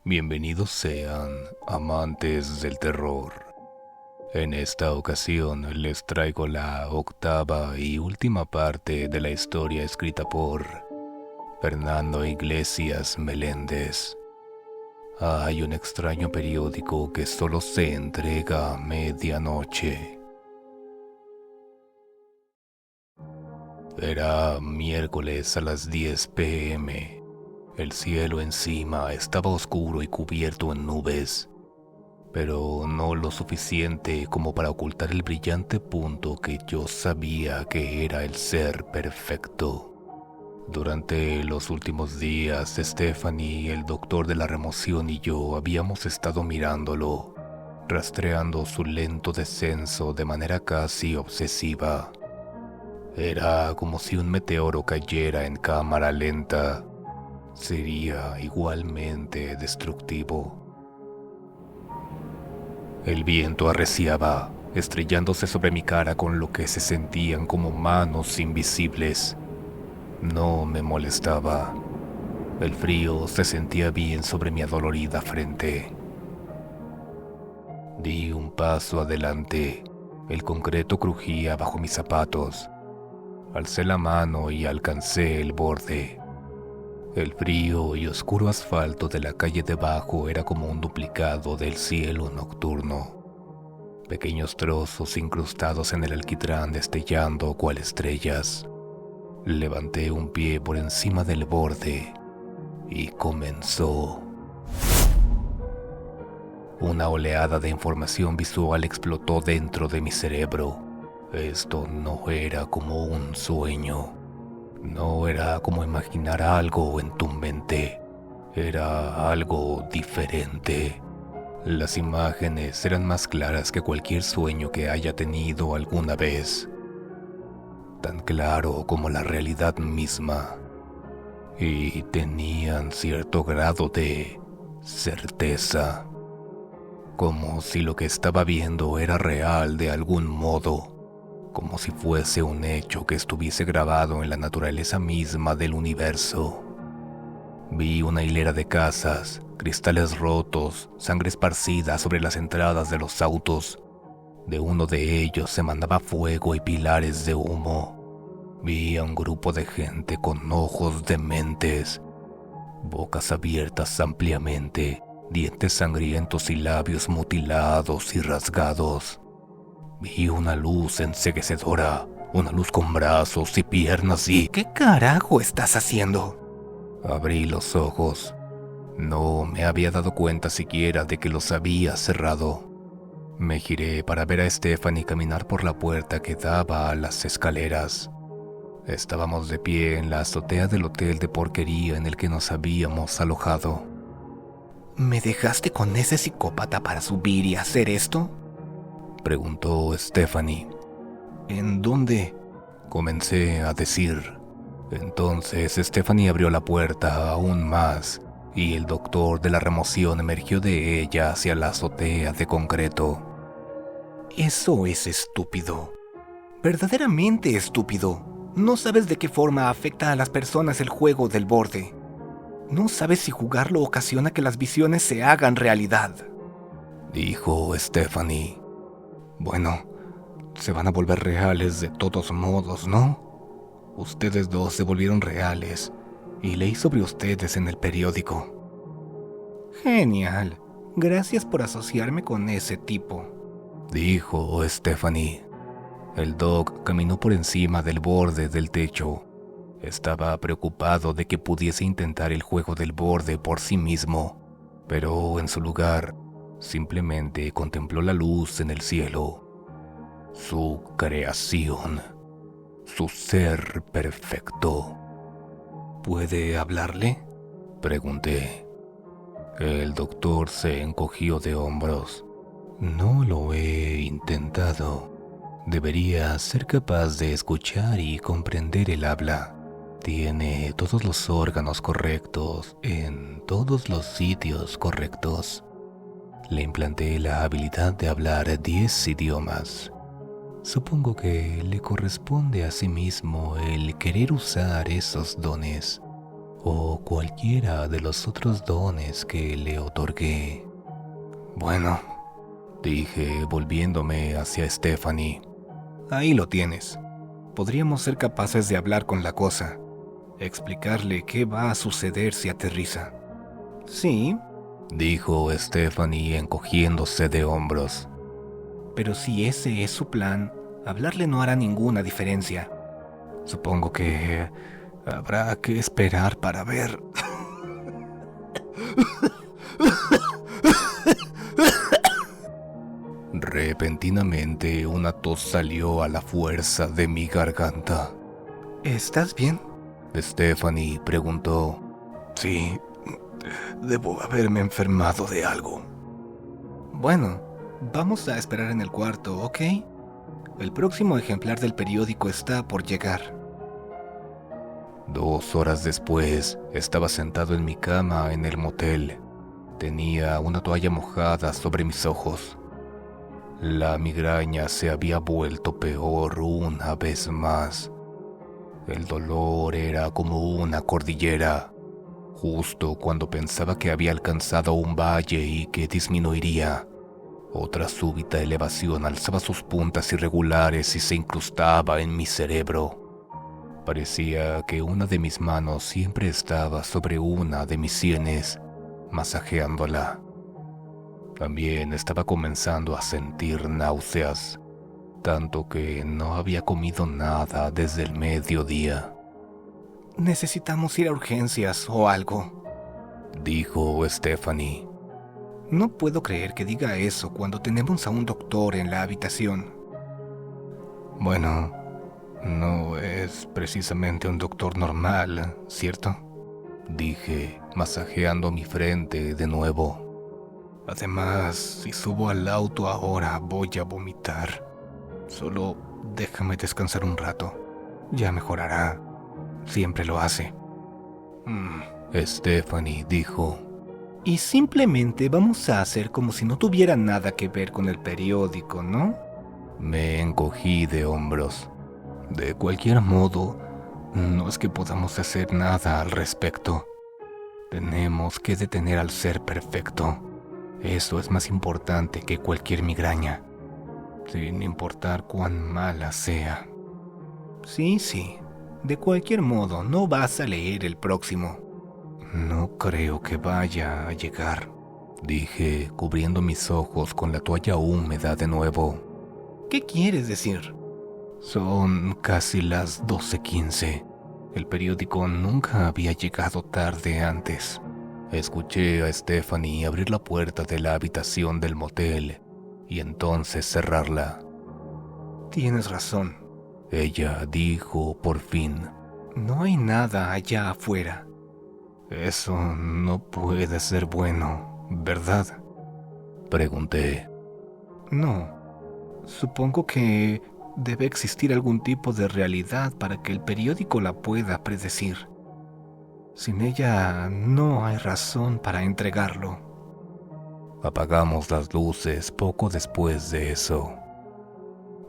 Bienvenidos sean, amantes del terror. En esta ocasión les traigo la octava y última parte de la historia escrita por Fernando Iglesias Meléndez. Hay un extraño periódico que solo se entrega a medianoche. Era miércoles a las 10 p.m. El cielo encima estaba oscuro y cubierto en nubes, pero no lo suficiente como para ocultar el brillante punto que yo sabía que era el ser perfecto. Durante los últimos días, Stephanie, el doctor de la remoción y yo habíamos estado mirándolo, rastreando su lento descenso de manera casi obsesiva. Era como si un meteoro cayera en cámara lenta. Sería igualmente destructivo. El viento arreciaba, estrellándose sobre mi cara con lo que se sentían como manos invisibles. No me molestaba. El frío se sentía bien sobre mi adolorida frente. Di un paso adelante. El concreto crujía bajo mis zapatos. Alcé la mano y alcancé el borde. El frío y oscuro asfalto de la calle debajo era como un duplicado del cielo nocturno. Pequeños trozos incrustados en el alquitrán destellando cual estrellas. Levanté un pie por encima del borde y comenzó. Una oleada de información visual explotó dentro de mi cerebro. Esto no era como un sueño. No era como imaginar algo en tu mente. Era algo diferente. Las imágenes eran más claras que cualquier sueño que haya tenido alguna vez. Tan claro como la realidad misma. Y tenían cierto grado de certeza. Como si lo que estaba viendo era real de algún modo. Como si fuese un hecho que estuviese grabado en la naturaleza misma del universo. Vi una hilera de casas, cristales rotos, sangre esparcida sobre las entradas de los autos. De uno de ellos se mandaba fuego y pilares de humo. Vi a un grupo de gente con ojos dementes, bocas abiertas ampliamente, dientes sangrientos y labios mutilados y rasgados. Vi una luz enceguecedora, una luz con brazos y piernas y... ¿Qué carajo estás haciendo? Abrí los ojos. No me había dado cuenta siquiera de que los había cerrado. Me giré para ver a Stephanie caminar por la puerta que daba a las escaleras. Estábamos de pie en la azotea del hotel de porquería en el que nos habíamos alojado. ¿Me dejaste con ese psicópata para subir y hacer esto? Preguntó Stephanie. ¿En dónde? Comencé a decir. Entonces Stephanie abrió la puerta aún más y el doctor de la remoción emergió de ella hacia la azotea de concreto. Eso es estúpido. Verdaderamente estúpido. No sabes de qué forma afecta a las personas el juego del borde. No sabes si jugarlo ocasiona que las visiones se hagan realidad. Dijo Stephanie. Bueno, se van a volver reales de todos modos, ¿no? Ustedes dos se volvieron reales y leí sobre ustedes en el periódico. Genial. Gracias por asociarme con ese tipo. Dijo Stephanie. El doc caminó por encima del borde del techo. Estaba preocupado de que pudiese intentar el juego del borde por sí mismo, pero en su lugar, simplemente contempló la luz en el cielo. Su creación. Su ser perfecto. ¿Puede hablarle? Pregunté. El doctor se encogió de hombros. No lo he intentado. Debería ser capaz de escuchar y comprender el habla. Tiene todos los órganos correctos en todos los sitios correctos. Le implanté la habilidad de hablar 10 idiomas. Supongo que le corresponde a sí mismo el querer usar esos dones. o cualquiera de los otros dones que le otorgué. Bueno, Dije volviéndome hacia Stephanie. ahí lo tienes. Podríamos ser capaces de hablar con la cosa, explicarle qué va a suceder si aterriza. Sí, Dijo Stephanie encogiéndose de hombros. pero si ese es su plan, hablarle no hará ninguna diferencia. Supongo que habrá que esperar para ver. Repentinamente una tos salió a la fuerza de mi garganta. ¿Estás bien? Stephanie preguntó. Sí, debo haberme enfermado de algo. Bueno, vamos a esperar en el cuarto, ¿ok? El próximo ejemplar del periódico está por llegar. 2 horas después, estaba sentado en mi cama en el motel. Tenía una toalla mojada sobre mis ojos. La migraña se había vuelto peor una vez más. El dolor era como una cordillera. Justo cuando pensaba que había alcanzado un valle y que disminuiría, otra súbita elevación alzaba sus puntas irregulares y se incrustaba en mi cerebro. Parecía que una de mis manos siempre estaba sobre una de mis sienes, masajeándola. También estaba comenzando a sentir náuseas, tanto que no había comido nada desde el mediodía. Necesitamos ir a urgencias o algo. Dijo Stephanie. No puedo creer que diga eso cuando tenemos a un doctor en la habitación. Bueno, no es precisamente un doctor normal, ¿cierto? Dije, masajeando mi frente de nuevo. Además, si subo al auto ahora voy a vomitar. Solo déjame descansar un rato. Ya mejorará. Siempre lo hace. Stephanie dijo. Y simplemente vamos a hacer como si no tuviera nada que ver con el periódico, ¿no? Me encogí de hombros. De cualquier modo, no es que podamos hacer nada al respecto. Tenemos que detener al ser perfecto. Eso es más importante que cualquier migraña, sin importar cuán mala sea. Sí, de cualquier modo, no vas a leer el próximo. No creo que vaya a llegar, dije, cubriendo mis ojos con la toalla húmeda de nuevo. ¿Qué quieres decir? Son casi las 12:15. El periódico nunca había llegado tarde antes. Escuché a Stephanie abrir la puerta de la habitación del motel y entonces cerrarla. Tienes razón, ella dijo por fin. No hay nada allá afuera. Eso no puede ser bueno, ¿verdad? Pregunté. No, supongo que debe existir algún tipo de realidad para que el periódico la pueda predecir. Sin ella no hay razón para entregarlo. Apagamos las luces poco después de eso.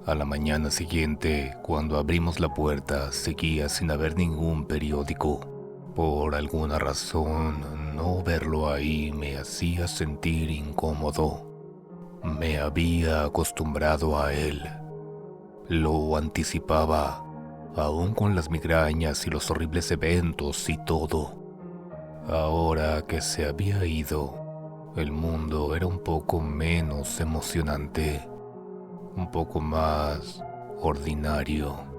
A la mañana siguiente, cuando abrimos la puerta, seguía sin haber ningún periódico. Por alguna razón, no verlo ahí me hacía sentir incómodo. Me había acostumbrado a él. Lo anticipaba, aún con las migrañas y los horribles eventos y todo. Ahora que se había ido, el mundo era un poco menos emocionante, un poco más ordinario.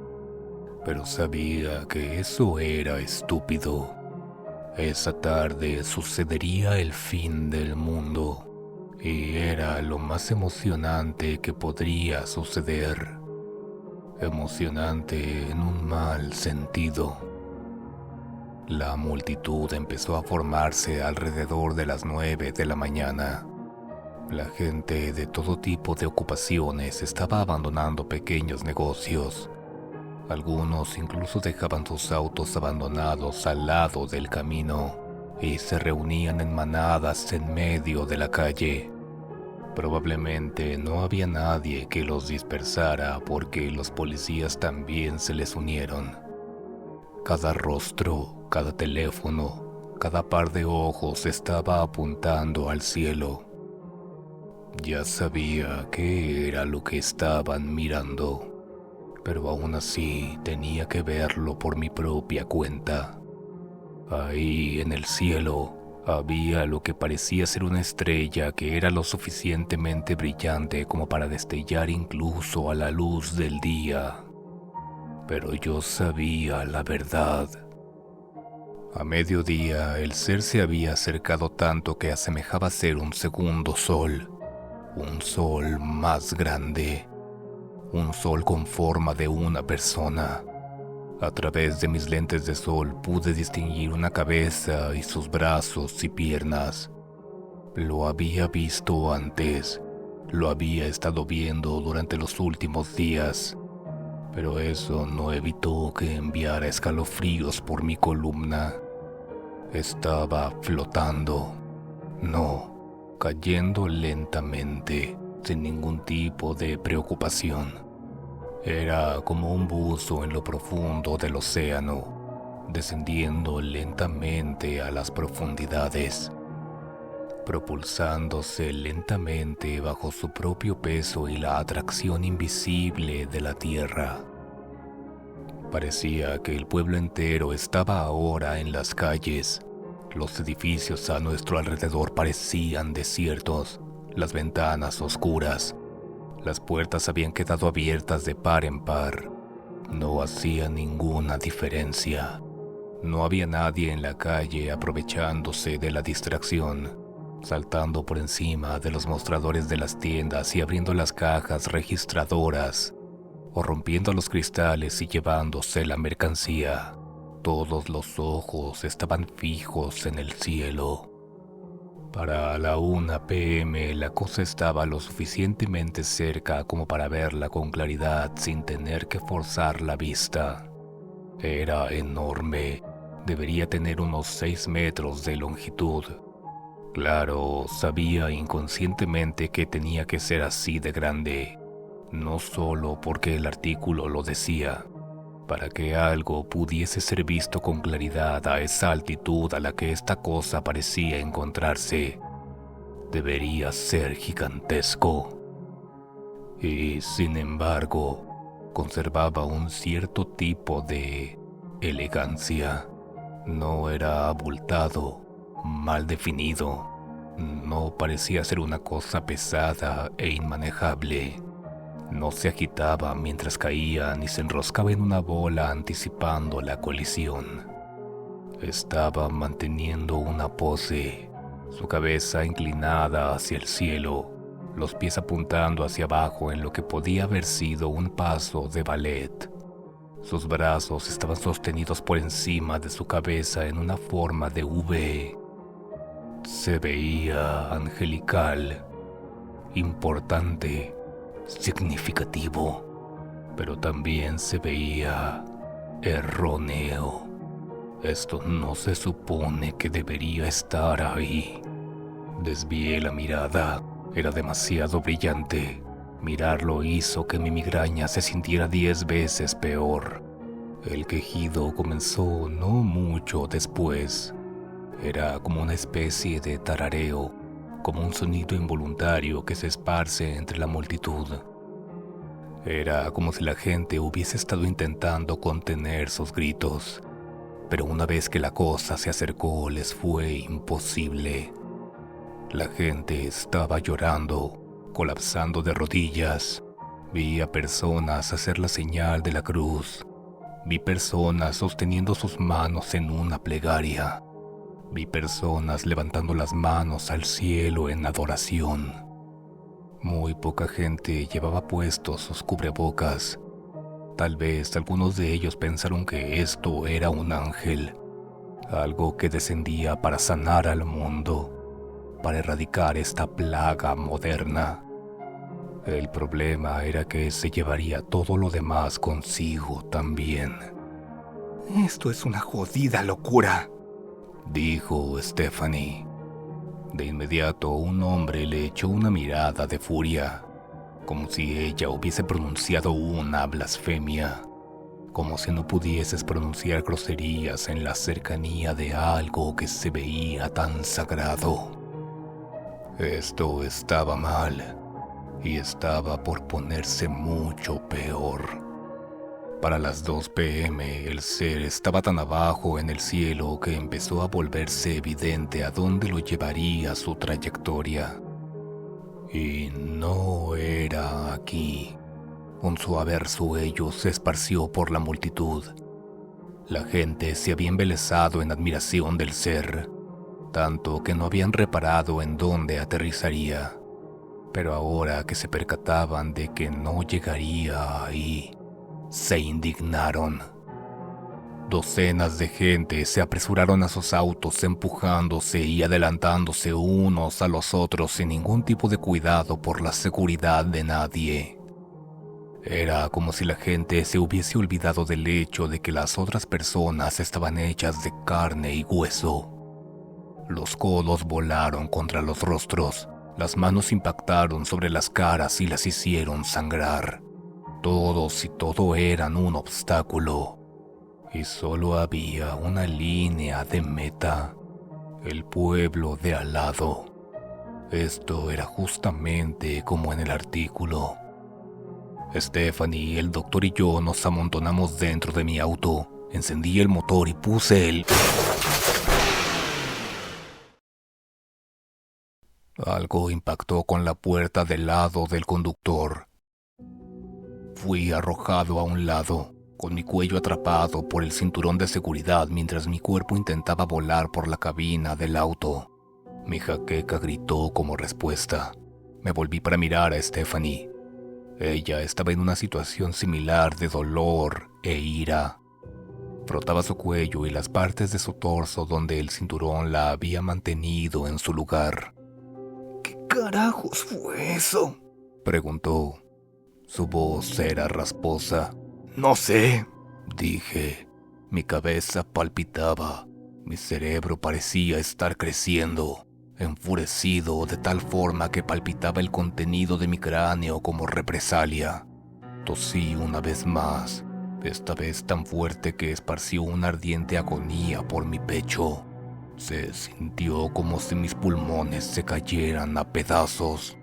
Pero sabía que eso era estúpido. Esa tarde sucedería el fin del mundo, y era lo más emocionante que podría suceder. Emocionante en un mal sentido. La multitud empezó a formarse alrededor de las 9 de la mañana. La gente de todo tipo de ocupaciones estaba abandonando pequeños negocios. Algunos incluso dejaban sus autos abandonados al lado del camino y se reunían en manadas en medio de la calle. Probablemente no había nadie que los dispersara porque los policías también se les unieron. Cada rostro, cada teléfono, cada par de ojos estaba apuntando al cielo. Ya sabía qué era lo que estaban mirando, pero aún así tenía que verlo por mi propia cuenta. Ahí en el cielo había lo que parecía ser una estrella que era lo suficientemente brillante como para destellar incluso a la luz del día. Pero yo sabía la verdad. A mediodía el ser se había acercado tanto que asemejaba ser un segundo sol, un sol más grande, un sol con forma de una persona. A través de mis lentes de sol pude distinguir una cabeza y sus brazos y piernas. Lo había visto antes, lo había estado viendo durante los últimos días, pero eso no evitó que enviara escalofríos por mi columna. Estaba flotando, no, cayendo lentamente, sin ningún tipo de preocupación. Era como un buzo en lo profundo del océano, descendiendo lentamente a las profundidades, propulsándose lentamente bajo su propio peso y la atracción invisible de la tierra. Parecía que el pueblo entero estaba ahora en las calles. Los edificios a nuestro alrededor parecían desiertos, las ventanas oscuras. Las puertas habían quedado abiertas de par en par. No hacía ninguna diferencia. No había nadie en la calle aprovechándose de la distracción, saltando por encima de los mostradores de las tiendas y abriendo las cajas registradoras, o rompiendo los cristales y llevándose la mercancía. Todos los ojos estaban fijos en el cielo. Para la 1 p.m. la cosa estaba lo suficientemente cerca como para verla con claridad sin tener que forzar la vista. Era enorme, debería tener unos 6 metros de longitud. Claro, sabía inconscientemente que tenía que ser así de grande, no solo porque el artículo lo decía. Para que algo pudiese ser visto con claridad a esa altitud a la que esta cosa parecía encontrarse, debería ser gigantesco. Y sin embargo, conservaba un cierto tipo de elegancia. No era abultado, mal definido. No parecía ser una cosa pesada e inmanejable. No se agitaba mientras caía ni se enroscaba en una bola anticipando la colisión. Estaba manteniendo una pose, su cabeza inclinada hacia el cielo, los pies apuntando hacia abajo en lo que podía haber sido un paso de ballet. Sus brazos estaban sostenidos por encima de su cabeza en una forma de V. Se veía angelical, importante, significativo, pero también se veía erróneo. Esto no se supone que debería estar ahí. Desvié la mirada, era demasiado brillante. Mirarlo hizo que mi migraña se sintiera 10 veces peor. El quejido comenzó no mucho después. Era como una especie de tarareo, como un sonido involuntario que se esparce entre la multitud. Era como si la gente hubiese estado intentando contener sus gritos, pero una vez que la cosa se acercó les fue imposible. La gente estaba llorando, colapsando de rodillas. Vi a personas hacer la señal de la cruz. Vi personas sosteniendo sus manos en una plegaria. Vi personas levantando las manos al cielo en adoración. Muy poca gente llevaba puestos sus cubrebocas. Tal vez algunos de ellos pensaron que esto era un ángel, algo que descendía para sanar al mundo, para erradicar esta plaga moderna. El problema era que se llevaría todo lo demás consigo también. Esto es una jodida locura, dijo Stephanie. De inmediato un hombre le echó una mirada de furia, como si ella hubiese pronunciado una blasfemia. como si no pudieses pronunciar groserías en la cercanía de algo que se veía tan sagrado. Esto estaba mal, y estaba por ponerse mucho peor. Para las 2 p.m. el ser estaba tan abajo en el cielo que empezó a volverse evidente a dónde lo llevaría su trayectoria. Y no era aquí. Un suave resuello se esparció por la multitud. La gente se había embelesado en admiración del ser, tanto que no habían reparado en dónde aterrizaría. Pero ahora que se percataban de que no llegaría ahí, se indignaron. Docenas de gente se apresuraron a sus autos empujándose y adelantándose unos a los otros sin ningún tipo de cuidado por la seguridad de nadie. Era como si la gente se hubiese olvidado del hecho de que las otras personas estaban hechas de carne y hueso. Los codos volaron contra los rostros, las manos impactaron sobre las caras y las hicieron sangrar. Todos y todo eran un obstáculo, y solo había una línea de meta: el pueblo de al lado. Esto era justamente como en el artículo. Stephanie, el doctor y yo nos amontonamos dentro de mi auto. Encendí el motor y puse el... Algo impactó con la puerta del lado del conductor. Fui arrojado a un lado, con mi cuello atrapado por el cinturón de seguridad mientras mi cuerpo intentaba volar por la cabina del auto. Mi jaqueca gritó como respuesta. Me volví para mirar a Stephanie. Ella estaba en una situación similar de dolor e ira. Frotaba su cuello y las partes de su torso donde el cinturón la había mantenido en su lugar. ¿Qué carajos fue eso?, preguntó. Su voz era rasposa. No sé, dije. Mi cabeza palpitaba. Mi cerebro parecía estar creciendo, enfurecido de tal forma que palpitaba el contenido de mi cráneo como represalia. Tosí una vez más, esta vez tan fuerte que esparció una ardiente agonía por mi pecho. Se sintió como si mis pulmones se cayeran a pedazos.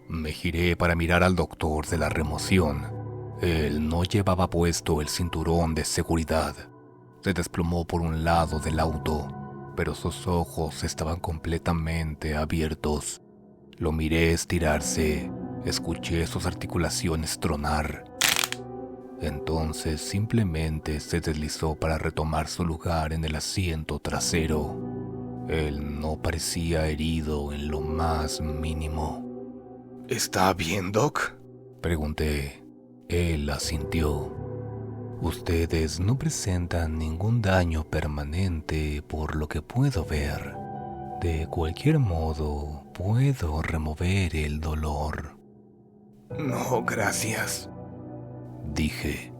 Me giré para mirar al doctor de la remoción. Él no llevaba puesto el cinturón de seguridad. Se desplomó por un lado del auto, pero sus ojos estaban completamente abiertos. Lo miré estirarse, escuché sus articulaciones tronar. Entonces simplemente se deslizó para retomar su lugar en el asiento trasero. Él no parecía herido en lo más mínimo. ¿Está bien, Doc?, pregunté. Él asintió. Ustedes no presentan ningún daño permanente por lo que puedo ver. De cualquier modo, puedo remover el dolor. No, gracias, dije.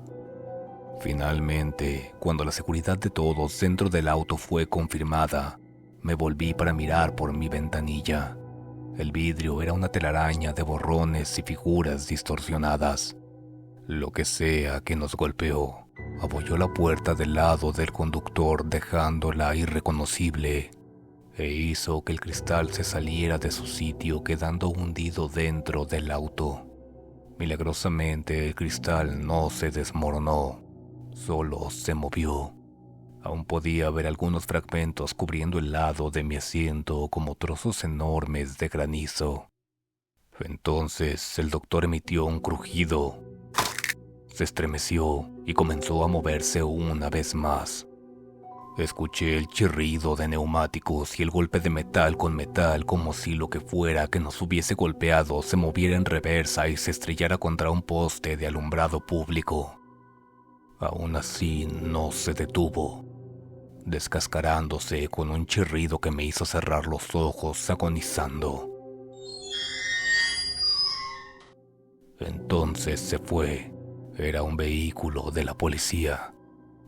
Finalmente, cuando la seguridad de todos dentro del auto fue confirmada, me volví para mirar por mi ventanilla. El vidrio era una telaraña de borrones y figuras distorsionadas. Lo que sea que nos golpeó, abolló la puerta del lado del conductor dejándola irreconocible, e hizo que el cristal se saliera de su sitio quedando hundido dentro del auto. Milagrosamente el cristal no se desmoronó, solo se movió. Aún podía ver algunos fragmentos cubriendo el lado de mi asiento como trozos enormes de granizo. Entonces el doctor emitió un crujido. Se estremeció y comenzó a moverse una vez más. Escuché el chirrido de neumáticos y el golpe de metal con metal como si lo que fuera que nos hubiese golpeado se moviera en reversa y se estrellara contra un poste de alumbrado público. Aún así no se detuvo, descascarándose con un chirrido que me hizo cerrar los ojos agonizando. Entonces se fue. Era un vehículo de la policía.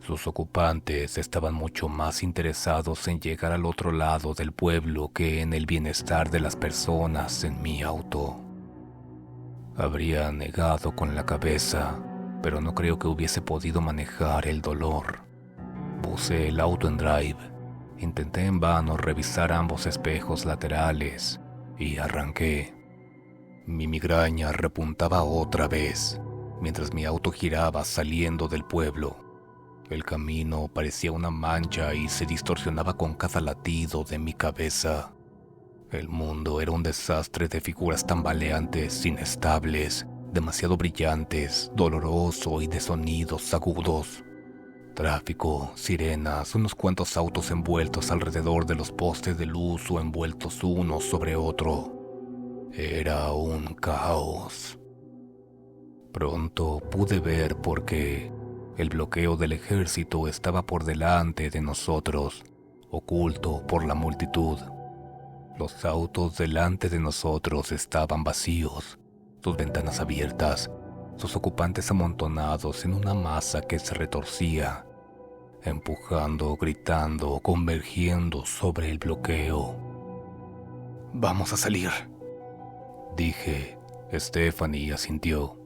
Sus ocupantes estaban mucho más interesados en llegar al otro lado del pueblo que en el bienestar de las personas en mi auto. Habría negado con la cabeza, pero no creo que hubiese podido manejar el dolor. Puse el auto en drive, intenté en vano revisar ambos espejos laterales y arranqué. Mi migraña repuntaba otra vez, mientras mi auto giraba saliendo del pueblo. El camino parecía una mancha y se distorsionaba con cada latido de mi cabeza. El mundo era un desastre de figuras tambaleantes, inestables, demasiado brillantes, doloroso y de sonidos agudos. Tráfico, sirenas, unos cuantos autos envueltos alrededor de los postes de luz o envueltos uno sobre otro. Era un caos. Pronto pude ver por qué. El bloqueo del ejército estaba por delante de nosotros, oculto por la multitud. Los autos delante de nosotros estaban vacíos, sus ventanas abiertas, sus ocupantes amontonados en una masa que se retorcía, empujando, gritando, convergiendo sobre el bloqueo. «Vamos a salir», dije. Stephanie asintió.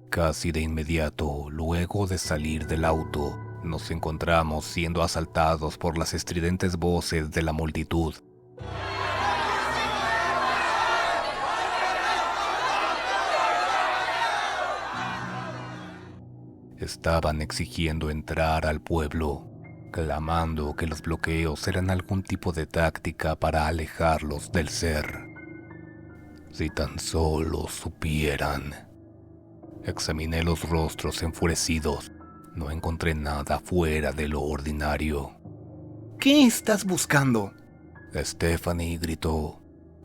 Casi de inmediato, luego de salir del auto, nos encontramos siendo asaltados por las estridentes voces de la multitud. Estaban exigiendo entrar al pueblo, clamando que los bloqueos eran algún tipo de táctica para alejarlos del ser. Si tan solo supieran. Examiné los rostros enfurecidos. No encontré nada fuera de lo ordinario. «¿Qué estás buscando?», Stephanie gritó.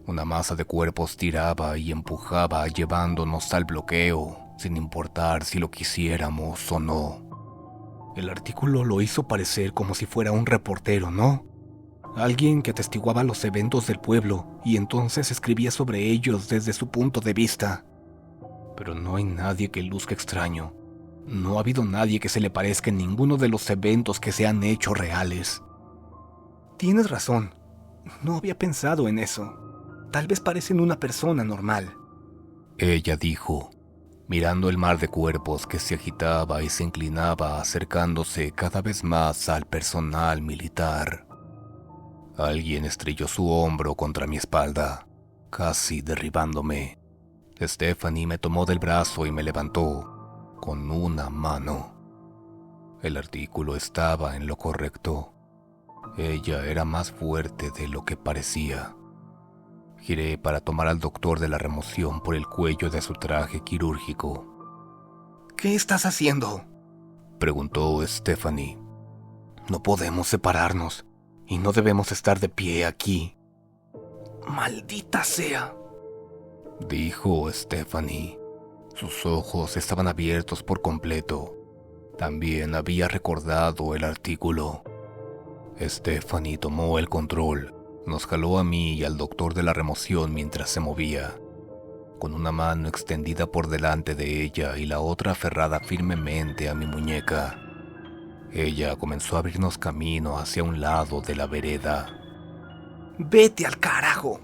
Una masa de cuerpos tiraba y empujaba llevándonos al bloqueo, sin importar si lo quisiéramos o no. El artículo lo hizo parecer como si fuera un reportero, ¿no? Alguien que atestiguaba los eventos del pueblo y entonces escribía sobre ellos desde su punto de vista. Pero no hay nadie que luzca extraño. No ha habido nadie que se le parezca en ninguno de los eventos que se han hecho reales. Tienes razón. No había pensado en eso. Tal vez parecen una persona normal. Ella dijo, mirando el mar de cuerpos que se agitaba y se inclinaba acercándose cada vez más al personal militar. Alguien estrelló su hombro contra mi espalda, casi derribándome. Stephanie me tomó del brazo y me levantó con una mano. El artículo estaba en lo correcto. Ella era más fuerte de lo que parecía. Giré para tomar al doctor de la remoción por el cuello de su traje quirúrgico. «¿Qué estás haciendo?», preguntó Stephanie. «No podemos separarnos y no debemos estar de pie aquí». «Maldita sea», dijo Stephanie. Sus ojos estaban abiertos por completo. También había recordado el artículo. Stephanie tomó el control, nos jaló a mí y al doctor de la remoción mientras se movía, con una mano extendida por delante de ella y la otra aferrada firmemente a mi muñeca. Ella comenzó a abrirnos camino hacia un lado de la vereda. «¡Vete al carajo!»,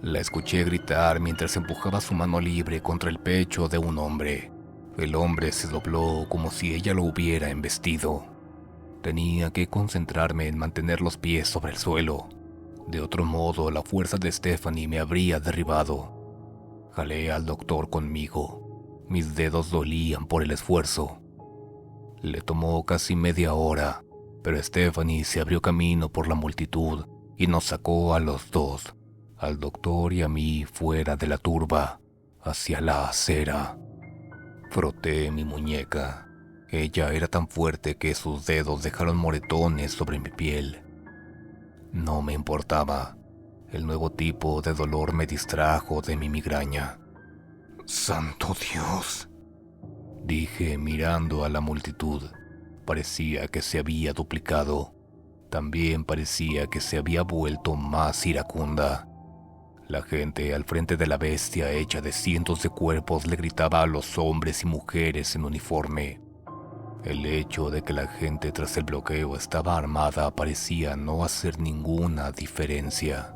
la escuché gritar mientras empujaba su mano libre contra el pecho de un hombre. El hombre se dobló como si ella lo hubiera embestido. Tenía que concentrarme en mantener los pies sobre el suelo. De otro modo, la fuerza de Stephanie me habría derribado. Jalé al doctor conmigo. Mis dedos dolían por el esfuerzo. Le tomó casi media hora, pero Stephanie se abrió camino por la multitud y nos sacó a los dos, al doctor y a mí, fuera de la turba, hacia la acera. Froté mi muñeca. Ella era tan fuerte que sus dedos dejaron moretones sobre mi piel. No me importaba. El nuevo tipo de dolor me distrajo de mi migraña. «¡Santo Dios!», dije mirando a la multitud. Parecía que se había duplicado. También parecía que se había vuelto más iracunda. La gente al frente de la bestia hecha de cientos de cuerpos le gritaba a los hombres y mujeres en uniforme. El hecho de que la gente tras el bloqueo estaba armada parecía no hacer ninguna diferencia.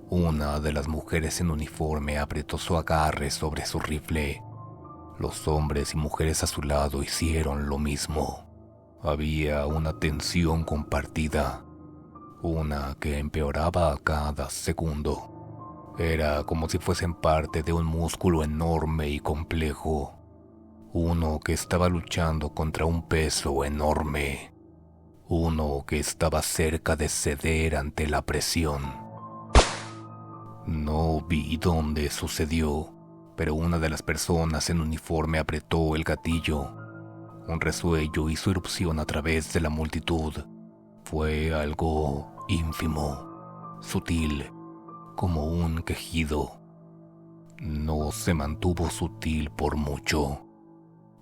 Una de las mujeres en uniforme apretó su agarre sobre su rifle. Los hombres y mujeres a su lado hicieron lo mismo. Había una tensión compartida, una que empeoraba a cada segundo. Era como si fuesen parte de un músculo enorme y complejo, uno que estaba luchando contra un peso enorme, uno que estaba cerca de ceder ante la presión. No vi dónde sucedió, pero una de las personas en uniforme apretó el gatillo. Un resuello hizo irrupción a través de la multitud. Fue algo ínfimo, sutil, como un quejido. No se mantuvo sutil por mucho.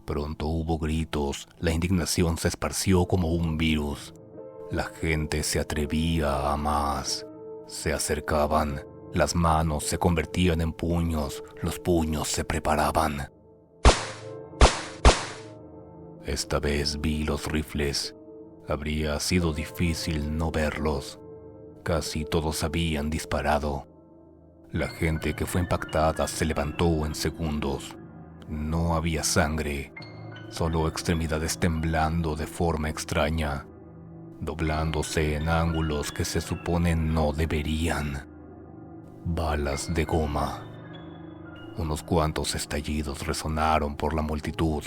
Pronto hubo gritos, la indignación se esparció como un virus. La gente se atrevía a más. Se acercaban, las manos se convertían en puños, los puños se preparaban. Esta vez vi los rifles. Habría sido difícil no verlos. Casi todos habían disparado. La gente que fue impactada se levantó en segundos. No había sangre, solo extremidades temblando de forma extraña, doblándose en ángulos que se supone no deberían. Balas de goma. Unos cuantos estallidos resonaron por la multitud.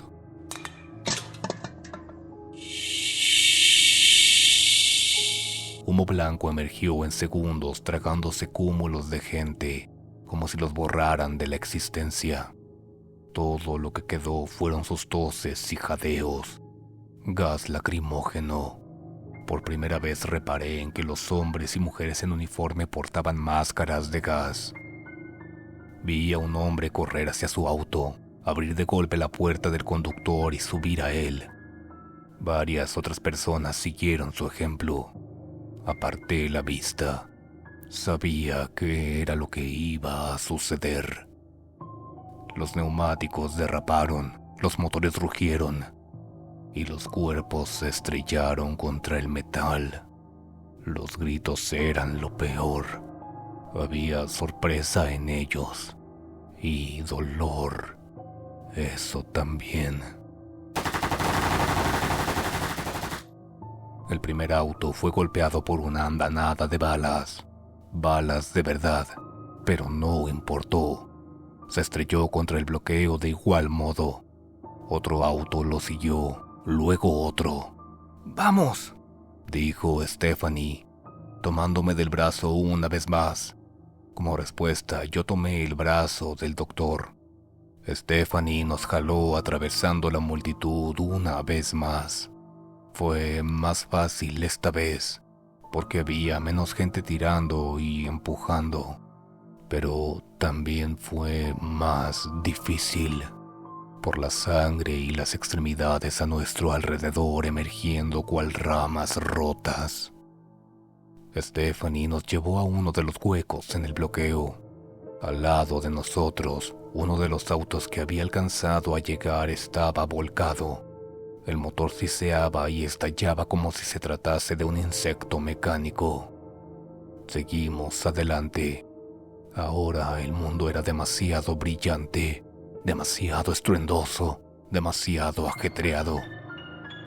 Humo blanco emergió en segundos, tragándose cúmulos de gente, como si los borraran de la existencia. Todo lo que quedó fueron sus toses y jadeos. Gas lacrimógeno. Por primera vez reparé en que los hombres y mujeres en uniforme portaban máscaras de gas. Vi a un hombre correr hacia su auto, abrir de golpe la puerta del conductor y subir a él. Varias otras personas siguieron su ejemplo. Aparté la vista. Sabía que era lo que iba a suceder. Los neumáticos derraparon, los motores rugieron y los cuerpos se estrellaron contra el metal. Los gritos eran lo peor. Había sorpresa en ellos y dolor. Eso también. El primer auto fue golpeado por una andanada de balas. Balas de verdad, pero no importó. Se estrelló contra el bloqueo de igual modo. Otro auto lo siguió, luego otro. ¡Vamos!, dijo Stephanie, tomándome del brazo una vez más. Como respuesta, yo tomé el brazo del doctor. Stephanie nos jaló atravesando la multitud una vez más. Fue más fácil esta vez, porque había menos gente tirando y empujando. Pero también fue más difícil, por la sangre y las extremidades a nuestro alrededor emergiendo cual ramas rotas. Stephanie nos llevó a uno de los huecos en el bloqueo. Al lado de nosotros, uno de los autos que había alcanzado a llegar estaba volcado. El motor siseaba y estallaba como si se tratase de un insecto mecánico. Seguimos adelante. Ahora el mundo era demasiado brillante, demasiado estruendoso, demasiado ajetreado.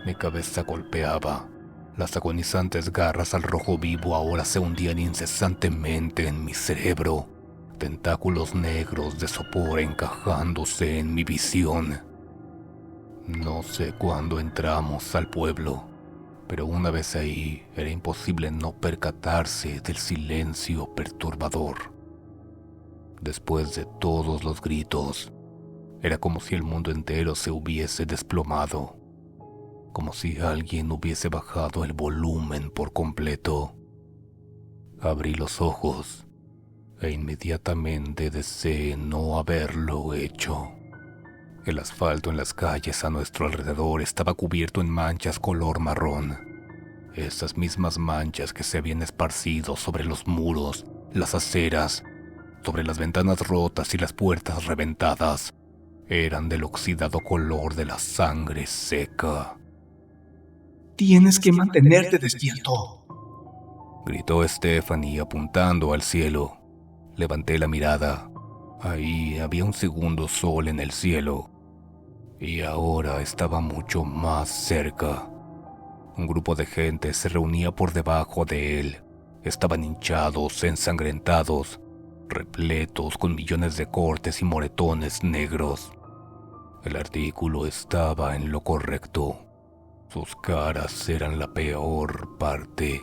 Mi cabeza golpeaba. Las agonizantes garras al rojo vivo ahora se hundían incesantemente en mi cerebro. Tentáculos negros de sopor encajándose en mi visión. No sé cuándo entramos al pueblo, pero una vez ahí era imposible no percatarse del silencio perturbador. Después de todos los gritos, era como si el mundo entero se hubiese desplomado, como si alguien hubiese bajado el volumen por completo. Abrí los ojos e inmediatamente deseé no haberlo hecho. El asfalto en las calles a nuestro alrededor estaba cubierto en manchas color marrón. Esas mismas manchas que se habían esparcido sobre los muros, las aceras, sobre las ventanas rotas y las puertas reventadas, eran del oxidado color de la sangre seca. «Tienes que mantenerte despierto», gritó Stephanie apuntando al cielo. Levanté la mirada. Ahí había un segundo sol en el cielo. y ahora estaba mucho más cerca. Un grupo de gente se reunía por debajo de él. Estaban hinchados, ensangrentados, repletos con millones de cortes y moretones negros. El artículo estaba en lo correcto. Sus caras eran la peor parte.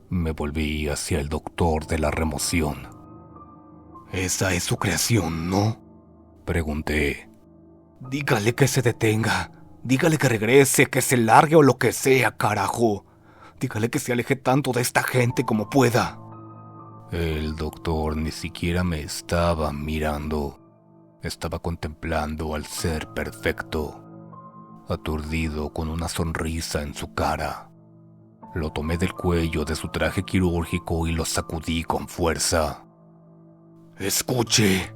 Me volví hacia el doctor de la remoción. Esa es su creación, ¿no? Pregunté. Dígale que se detenga. Dígale que regrese, que se largue o lo que sea, carajo. Dígale que se aleje tanto de esta gente como pueda. El doctor ni siquiera me estaba mirando. Estaba contemplando al ser perfecto, aturdido con una sonrisa en su cara. Lo tomé del cuello de su traje quirúrgico y lo sacudí con fuerza. Escuche,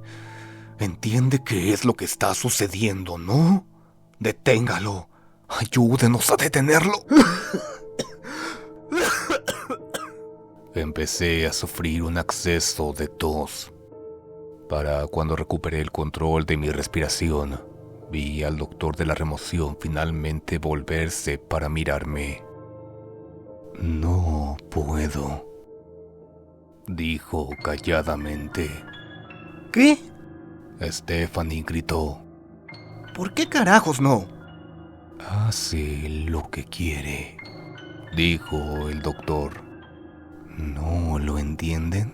entiende qué es lo que está sucediendo, ¿no? Deténgalo. Ayúdenos a detenerlo. Empecé a sufrir un acceso de tos. Para cuando recuperé el control de mi respiración, vi al doctor de la remoción finalmente volverse para mirarme. No puedo, dijo calladamente. ¿Qué? Stephanie gritó. ¿Por qué carajos no? Hace lo que quiere, dijo el doctor. ¿No lo entienden?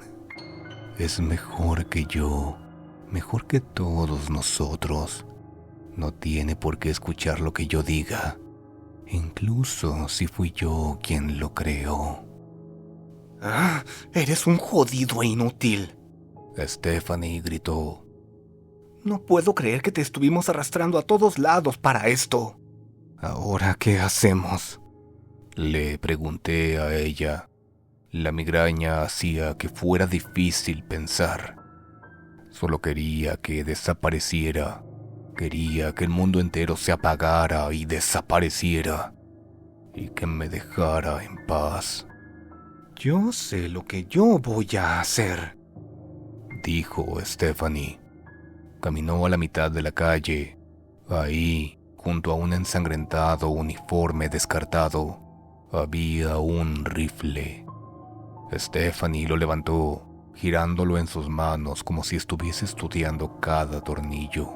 Es mejor que yo, mejor que todos nosotros. No tiene por qué escuchar lo que yo diga, incluso si fui yo quien lo creó. Ah, eres un jodido e inútil. Stephanie gritó. No puedo creer que te estuvimos arrastrando a todos lados para esto. ¿Ahora qué hacemos? Le pregunté a ella. La migraña hacía que fuera difícil pensar. Solo quería que desapareciera. Quería que el mundo entero se apagara y desapareciera. Y que me dejara en paz. Yo sé lo que yo voy a hacer, dijo Stephanie. Caminó a la mitad de la calle. Ahí, junto a un ensangrentado uniforme descartado, había un rifle. Stephanie lo levantó, girándolo en sus manos como si estuviese estudiando cada tornillo,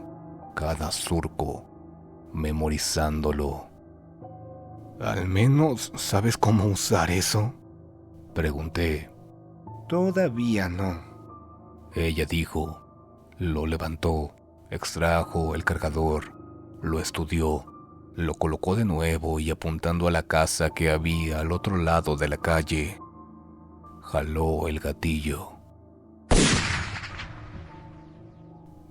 cada surco, memorizándolo. ¿Al menos sabes cómo usar eso? Pregunté. Todavía no. Ella dijo. Lo levantó, extrajo el cargador, lo estudió, lo colocó de nuevo y apuntando a la casa que había al otro lado de la calle, jaló el gatillo.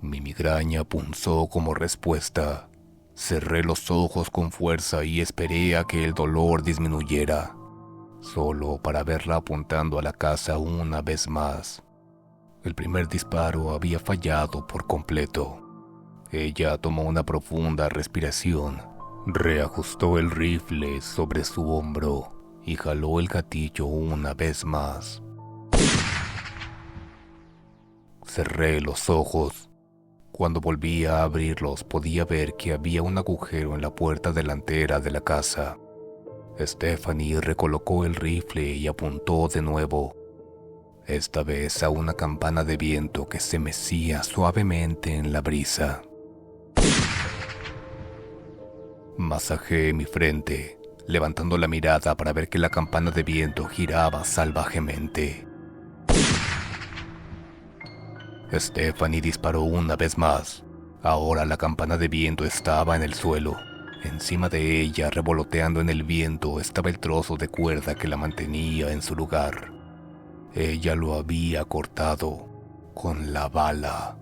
Mi migraña punzó como respuesta. Cerré los ojos con fuerza y esperé a que el dolor disminuyera, solo para verla apuntando a la casa una vez más. El primer disparo había fallado por completo. Ella tomó una profunda respiración, reajustó el rifle sobre su hombro y jaló el gatillo una vez más. Cerré los ojos. Cuando volví a abrirlos podía ver que había un agujero en la puerta delantera de la casa. Stephanie recolocó el rifle y apuntó de nuevo, esta vez a una campana de viento que se mecía suavemente en la brisa. Masajé mi frente, levantando la mirada para ver que la campana de viento giraba salvajemente. Stephanie disparó una vez más. Ahora la campana de viento estaba en el suelo. Encima de ella, revoloteando en el viento, estaba el trozo de cuerda que la mantenía en su lugar. Ella lo había cortado con la bala.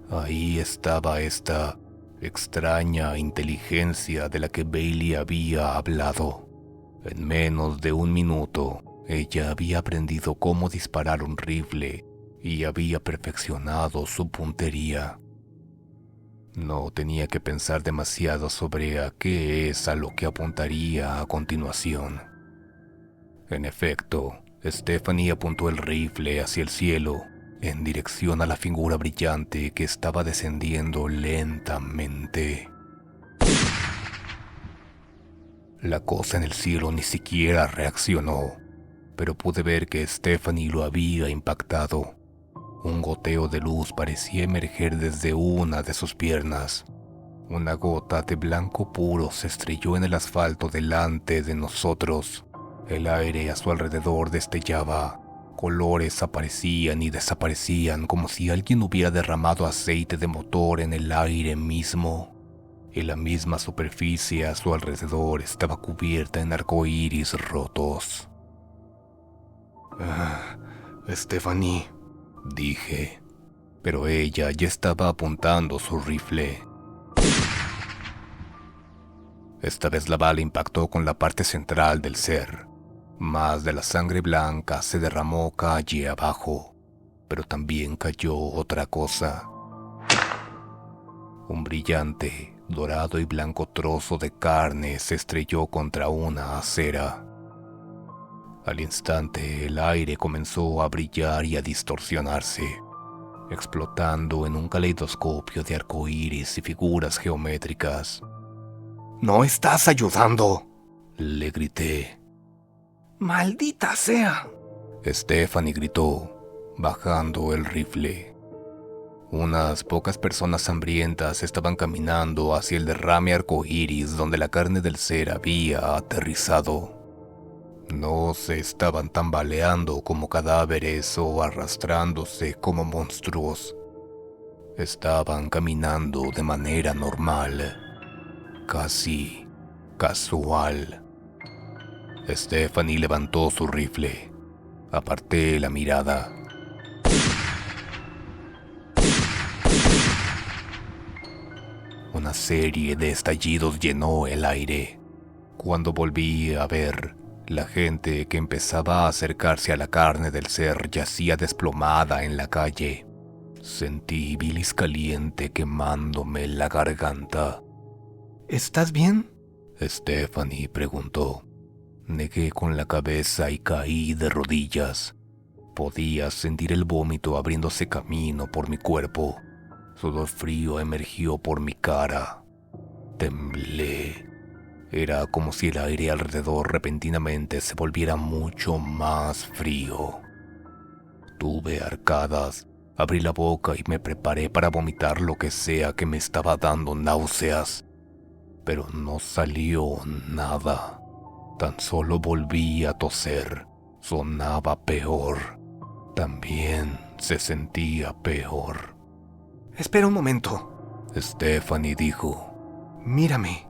Ahí estaba esta extraña inteligencia de la que Bailey había hablado. En menos de un minuto, ella había aprendido cómo disparar un rifle y había perfeccionado su puntería. No tenía que pensar demasiado sobre a qué es a lo que apuntaría a continuación. En efecto, Stephanie apuntó el rifle hacia el cielo en dirección a la figura brillante que estaba descendiendo lentamente. La cosa en el cielo ni siquiera reaccionó, pero pude ver que Stephanie lo había impactado. Un goteo de luz parecía emerger desde una de sus piernas. Una gota de blanco puro se estrelló en el asfalto delante de nosotros. El aire a su alrededor destellaba. Colores aparecían y desaparecían como si alguien hubiera derramado aceite de motor en el aire mismo. Y la misma superficie a su alrededor estaba cubierta en arcoíris rotos. Stephanie, dije, pero ella ya estaba apuntando su rifle. Esta vez la bala impactó con la parte central del ser. Más de la sangre blanca se derramó calle abajo, pero también cayó otra cosa. Un brillante, dorado y blanco trozo de carne se estrelló contra una acera. Al instante, el aire comenzó a brillar y a distorsionarse, explotando en un caleidoscopio de arcoíris y figuras geométricas. ¡No estás ayudando!, le grité. ¡Maldita sea!, Stephanie gritó, bajando el rifle. Unas pocas personas hambrientas estaban caminando hacia el derrame arcoíris donde la carne del ser había aterrizado. No se estaban tambaleando como cadáveres o arrastrándose como monstruos. Estaban caminando de manera normal, casi casual. Stephanie levantó su rifle. Aparté la mirada. Una serie de estallidos llenó el aire. Cuando volví a ver, la gente que empezaba a acercarse a la carne del ser yacía desplomada en la calle. Sentí bilis caliente quemándome la garganta. ¿Estás bien?, Stephanie preguntó. Negué con la cabeza y caí de rodillas. Podía sentir el vómito abriéndose camino por mi cuerpo. Sudor frío emergió por mi cara. Temblé. Era como si el aire alrededor repentinamente se volviera mucho más frío. Tuve arcadas, abrí la boca y me preparé para vomitar lo que sea que me estaba dando náuseas. Pero no salió nada. Tan solo volví a toser. Sonaba peor. También se sentía peor. Espera un momento, Stephanie dijo. Mírame.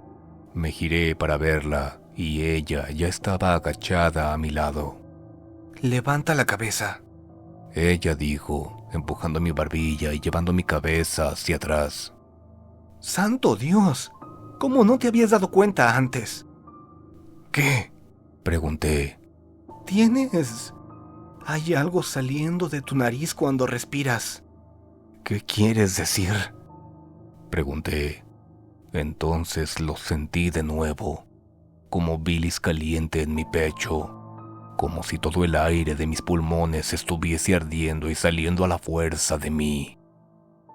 Me giré para verla y ella ya estaba agachada a mi lado. Levanta la cabeza, ella dijo, empujando mi barbilla y llevando mi cabeza hacia atrás. ¡Santo Dios! ¿Cómo no te habías dado cuenta antes? ¿Qué?, pregunté. Hay algo saliendo de tu nariz cuando respiras. ¿Qué quieres decir?, pregunté. Entonces lo sentí de nuevo, como bilis caliente en mi pecho, como si todo el aire de mis pulmones estuviese ardiendo y saliendo a la fuerza de mí.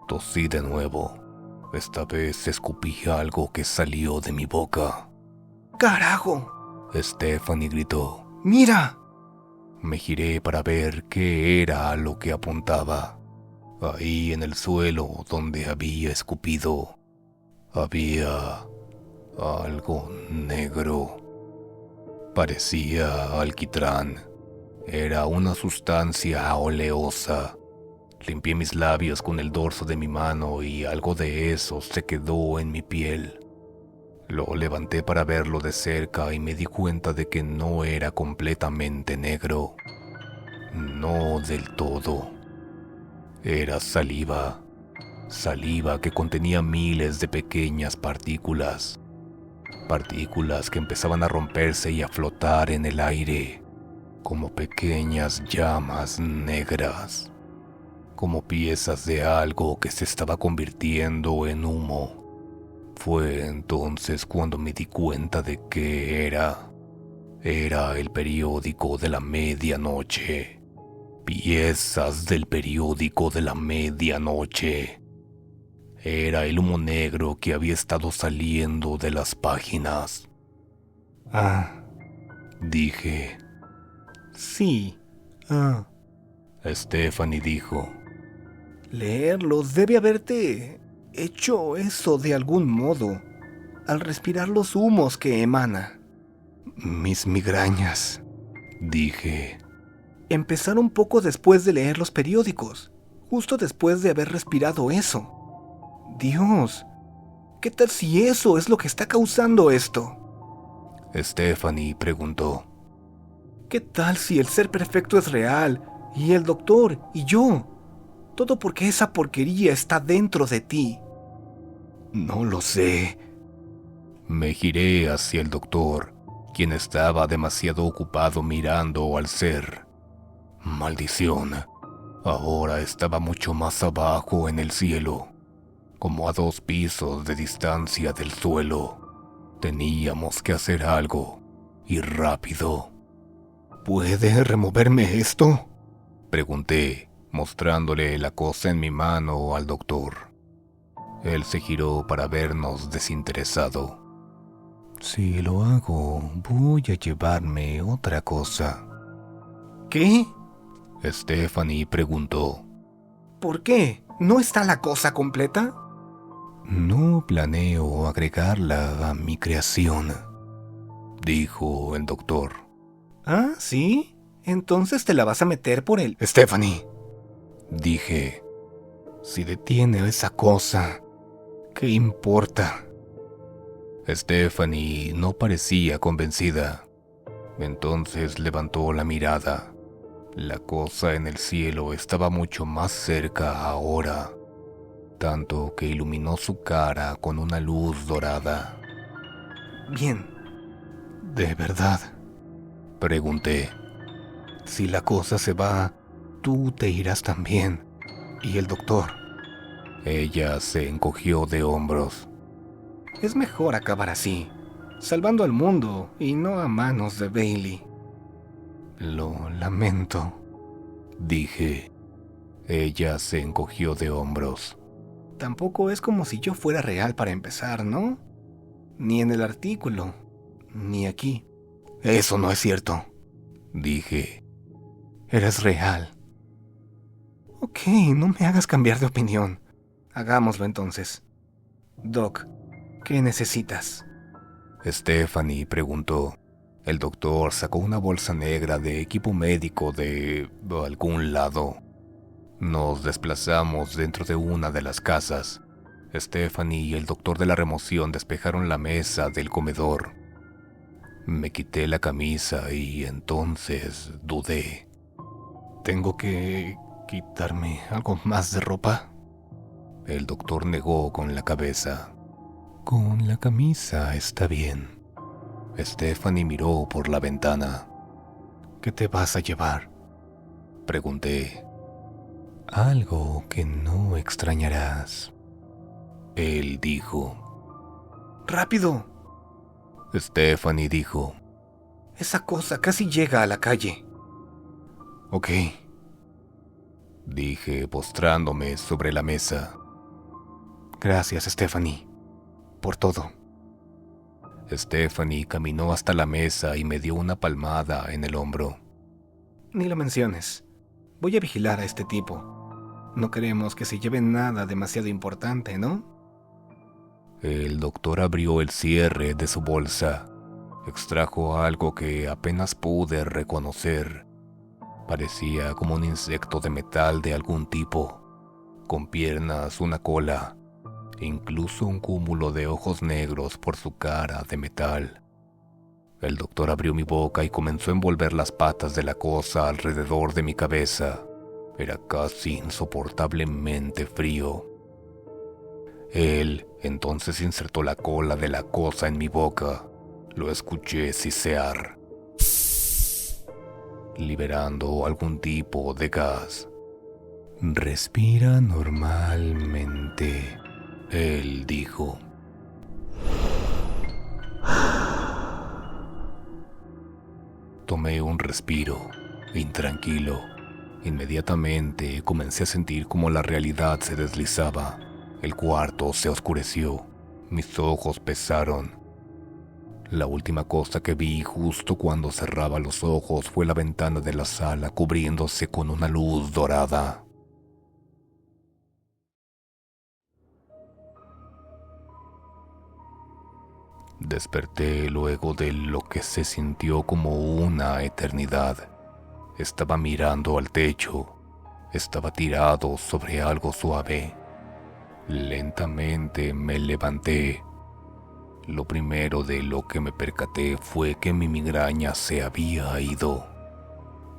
Tosí de nuevo. Esta vez escupí algo que salió de mi boca. ¡Carajo!, Stephanie gritó. ¡Mira! Me giré para ver qué era a lo que apuntaba. Ahí en el suelo donde había escupido, había algo negro. Parecía alquitrán. Era una sustancia oleosa. Limpié mis labios con el dorso de mi mano y algo de eso se quedó en mi piel. Lo levanté para verlo de cerca y me di cuenta de que no era completamente negro. No del todo. Era saliva. Saliva que contenía miles de pequeñas partículas. Partículas que empezaban a romperse y a flotar en el aire, como pequeñas llamas negras, como piezas de algo que se estaba convirtiendo en humo. Fue entonces cuando me di cuenta de qué era. Era el periódico de la medianoche. Piezas del periódico de la medianoche. Era el humo negro que había estado saliendo de las páginas. Dije. Sí. Stephanie dijo. Leerlos debe haberte hecho eso de algún modo, al respirar los humos que emana. Mis migrañas, dije. Empezaron poco después de leer los periódicos, justo después de haber respirado eso. Dios, ¿qué tal si eso es lo que está causando esto? Stephanie preguntó. ¿Qué tal si el ser perfecto es real, y el doctor, y yo? Todo porque esa porquería está dentro de ti. No lo sé. Me giré hacia el doctor, quien estaba demasiado ocupado mirando al ser. Maldición. Ahora estaba mucho más abajo en el cielo, como a 2 pisos de distancia del suelo. Teníamos que hacer algo, y rápido. ¿Puede removerme esto?, pregunté, mostrándole la cosa en mi mano al doctor. Él se giró para vernos desinteresado. Si lo hago, voy a llevarme otra cosa. ¿Qué? Stephanie preguntó. ¿Por qué? ¿No está la cosa completa? No planeo agregarla a mi creación, dijo el doctor. ¿Ah, sí? Entonces te la vas a meter por él. Stephanie, dije. Si detiene esa cosa, ¿qué importa? Stephanie no parecía convencida. Entonces levantó la mirada. La cosa en el cielo estaba mucho más cerca ahora, tanto que iluminó su cara con una luz dorada. Bien. ¿De verdad?, pregunté. Si la cosa se va, tú te irás también. Y el doctor. Ella se encogió de hombros. Es mejor acabar así, salvando al mundo y no a manos de Bailey. Lo lamento, dije. Ella se encogió de hombros. Tampoco es como si yo fuera real para empezar, ¿no? Ni en el artículo, ni aquí. Eso no es cierto, dije. Eres real. Ok, no me hagas cambiar de opinión. Hagámoslo entonces. Doc, ¿qué necesitas? Stephanie preguntó. El doctor sacó una bolsa negra de equipo médico de algún lado. Nos desplazamos dentro de una de las casas. Stephanie y el doctor de la remoción despejaron la mesa del comedor. Me quité la camisa y entonces dudé. ¿Tengo que quitarme algo más de ropa? El doctor negó con la cabeza. Con la camisa está bien. Stephanie miró por la ventana. ¿Qué te vas a llevar?, pregunté. Algo que no extrañarás, él dijo. ¡Rápido!, Stephanie dijo. Esa cosa casi llega a la calle. Ok, dije postrándome sobre la mesa. Gracias, Stephanie, por todo. Stephanie caminó hasta la mesa y me dio una palmada en el hombro. Ni lo menciones. Voy a vigilar a este tipo. No queremos que se lleve nada demasiado importante, ¿no? El doctor abrió el cierre de su bolsa. Extrajo algo que apenas pude reconocer. Parecía como un insecto de metal de algún tipo, con piernas, una cola, e incluso un cúmulo de ojos negros por su cara de metal. El doctor abrió mi boca y comenzó a envolver las patas de la cosa alrededor de mi cabeza. Era casi insoportablemente frío. Él entonces insertó la cola de la cosa en mi boca. Lo escuché sisear, liberando algún tipo de gas. Respira normalmente, él dijo. Tomé un respiro, intranquilo. Inmediatamente comencé a sentir como la realidad se deslizaba. El cuarto se oscureció. Mis ojos pesaron. La última cosa que vi justo cuando cerraba los ojos fue la ventana de la sala cubriéndose con una luz dorada. Desperté luego de lo que se sintió como una eternidad. Estaba mirando al techo. Estaba tirado sobre algo suave. Lentamente me levanté. Lo primero de lo que me percaté fue que mi migraña se había ido.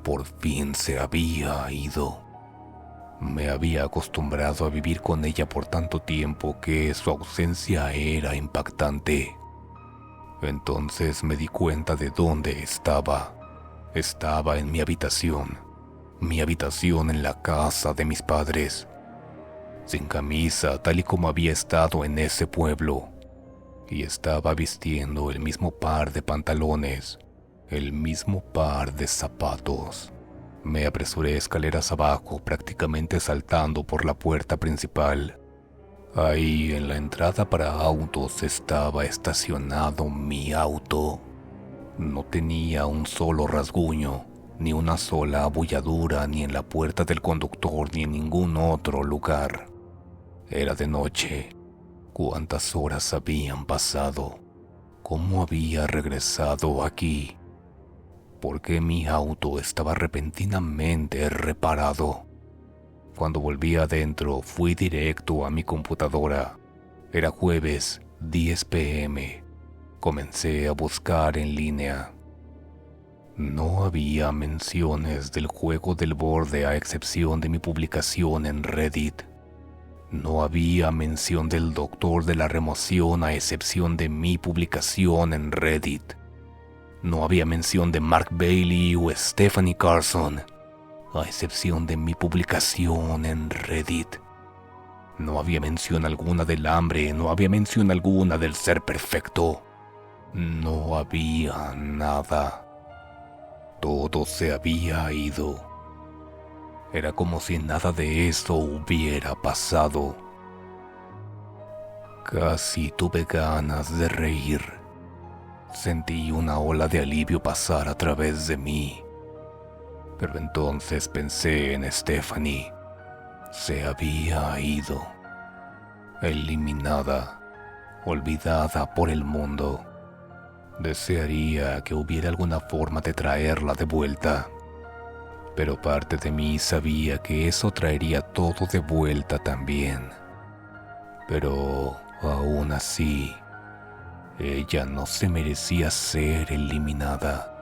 Por fin se había ido. Me había acostumbrado a vivir con ella por tanto tiempo que su ausencia era impactante. Entonces me di cuenta de dónde estaba. Estaba en mi habitación en la casa de mis padres. Sin camisa, tal y como había estado en ese pueblo. Y estaba vistiendo el mismo par de pantalones, el mismo par de zapatos. Me apresuré escaleras abajo, prácticamente saltando por la puerta principal. Ahí, en la entrada para autos, estaba estacionado mi auto. No tenía un solo rasguño, ni una sola abulladura, ni en la puerta del conductor, ni en ningún otro lugar. Era de noche. ¿Cuántas horas habían pasado? ¿Cómo había regresado aquí? ¿Por qué mi auto estaba repentinamente reparado? Cuando volví adentro, fui directo a mi computadora. Era jueves, 10 p.m. Comencé a buscar en línea. No había menciones del juego del borde a excepción de mi publicación en Reddit. No había mención del doctor de la remoción a excepción de mi publicación en Reddit. No había mención de Mark Bailey o Stephanie Carson, a excepción de mi publicación en Reddit. No había mención alguna del hambre, no había mención alguna del ser perfecto. No había nada. Todo se había ido. Era como si nada de eso hubiera pasado. Casi tuve ganas de reír. Sentí una ola de alivio pasar a través de mí. Pero entonces pensé en Stephanie. Se había ido. Eliminada. Olvidada por el mundo. Desearía que hubiera alguna forma de traerla de vuelta. Pero parte de mí sabía que eso traería todo de vuelta también. Pero aún así, ella no se merecía ser eliminada.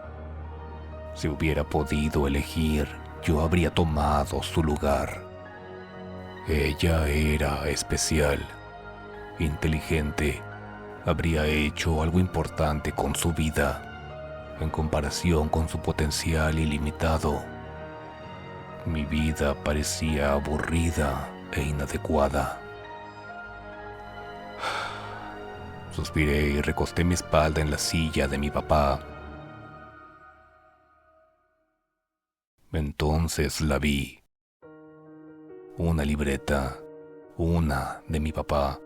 Si hubiera podido elegir, yo habría tomado su lugar. Ella era especial, inteligente, habría hecho algo importante con su vida, en comparación con su potencial ilimitado. Mi vida parecía aburrida e inadecuada. Suspiré y recosté mi espalda en la silla de mi papá. Entonces la vi. Una libreta, una de mi papá,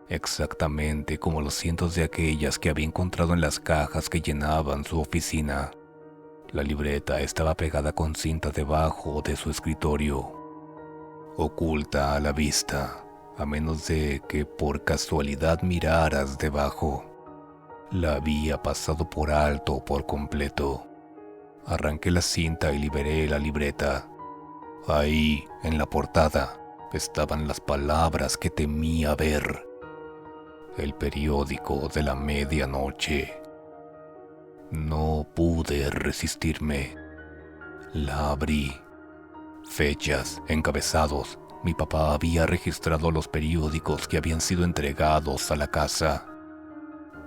exactamente como los cientos de aquellas que había encontrado en las cajas que llenaban su oficina. La libreta estaba pegada con cinta debajo de su escritorio, oculta a la vista, a menos de que por casualidad miraras debajo. La había pasado por alto por completo. Arranqué la cinta y liberé la libreta. Ahí, en la portada, estaban las palabras que temía ver. El periódico de la medianoche. No pude resistirme. La abrí. Fechas, encabezados. Mi papá había registrado los periódicos que habían sido entregados a la casa.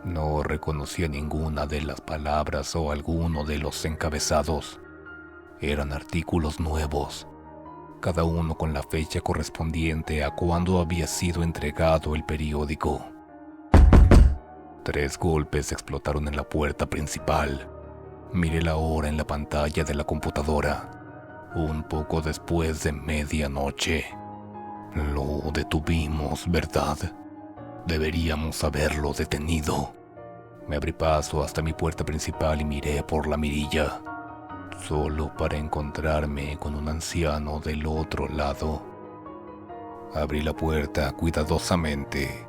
No reconocía ninguna de las palabras o alguno de los encabezados. Eran artículos nuevos, cada uno con la fecha correspondiente a cuando había sido entregado el periódico. 3 golpes explotaron en la puerta principal. Miré la hora en la pantalla de la computadora. un poco después de medianoche. Lo detuvimos, ¿verdad? Deberíamos haberlo detenido. Me abrí paso hasta mi puerta principal y miré por la mirilla, solo para encontrarme con un anciano del otro lado. Abrí la puerta cuidadosamente,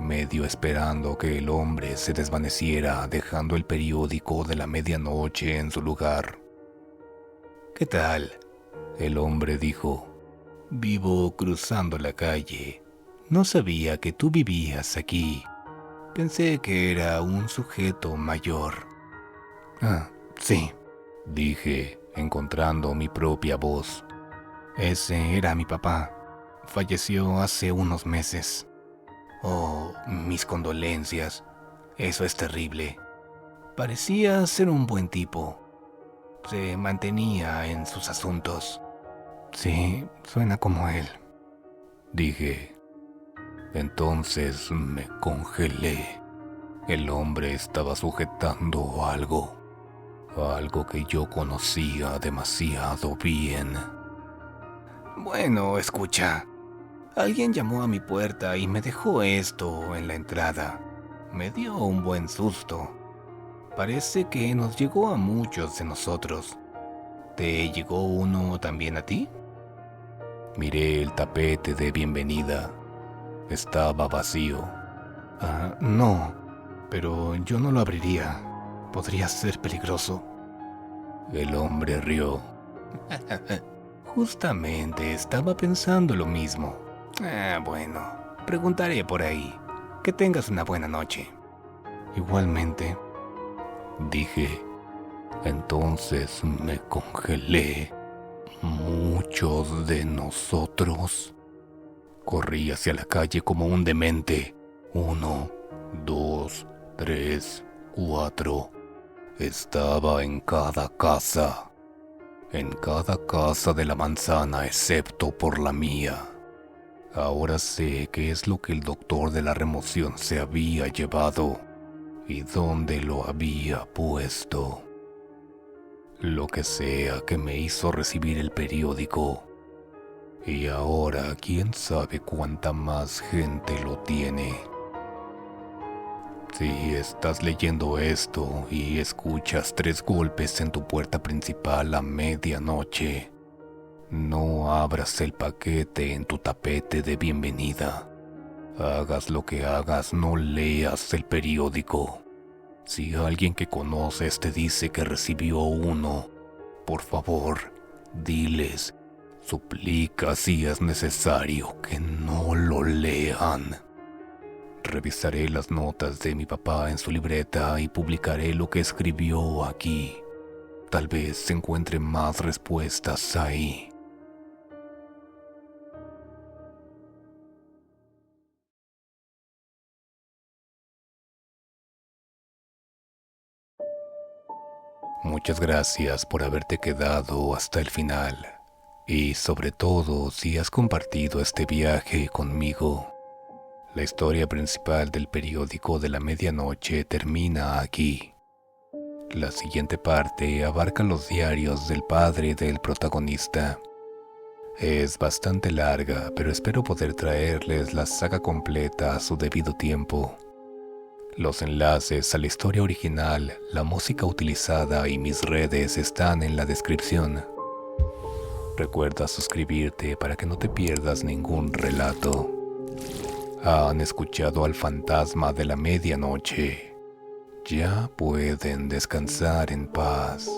medio esperando que el hombre se desvaneciera, dejando el periódico de la medianoche en su lugar. ¿Qué tal? El hombre dijo. Vivo cruzando la calle. No sabía que tú vivías aquí. Pensé que era un sujeto mayor. Ah, sí, dije, encontrando mi propia voz. Ese era mi papá. Falleció hace unos meses. Oh, mis condolencias. Eso es terrible. Parecía ser un buen tipo. Se mantenía en sus asuntos. Sí, suena como él, dije. Entonces me congelé. El hombre estaba sujetando algo que yo conocía demasiado bien. Bueno, escucha. Alguien llamó a mi puerta y me dejó esto en la entrada. Me dio un buen susto. Parece que nos llegó a muchos de nosotros. ¿Te llegó uno también a ti? Miré el tapete de bienvenida. Estaba vacío. No, pero yo no lo abriría. Podría ser peligroso. El hombre rió. Justamente estaba pensando lo mismo. Bueno, preguntaré por ahí. Que tengas una buena noche. Igualmente, dije. Entonces me congelé. Muchos de nosotros. Corrí hacia la calle como un demente. 1, 2, 3, 4. Estaba en cada casa. En cada casa de la manzana excepto por la mía. Ahora sé qué es lo que el doctor de la remoción se había llevado y dónde lo había puesto. Lo que sea que me hizo recibir el periódico. Y ahora quién sabe cuánta más gente lo tiene. Si estás leyendo esto y escuchas 3 golpes en tu puerta principal a medianoche, no abras el paquete en tu tapete de bienvenida. Hagas lo que hagas, no leas el periódico. Si alguien que conoces te dice que recibió uno, por favor, diles, suplica si es necesario que no lo lean. Revisaré las notas de mi papá en su libreta y publicaré lo que escribió aquí. Tal vez se encuentren más respuestas ahí. Muchas gracias por haberte quedado hasta el final. Y sobre todo si has compartido este viaje conmigo. La historia principal del periódico de la medianoche termina aquí. La siguiente parte abarca los diarios del padre del protagonista. Es bastante larga, pero espero poder traerles la saga completa a su debido tiempo. Los enlaces a la historia original, la música utilizada y mis redes están en la descripción. Recuerda suscribirte para que no te pierdas ningún relato. Han escuchado al fantasma de la medianoche. Ya pueden descansar en paz.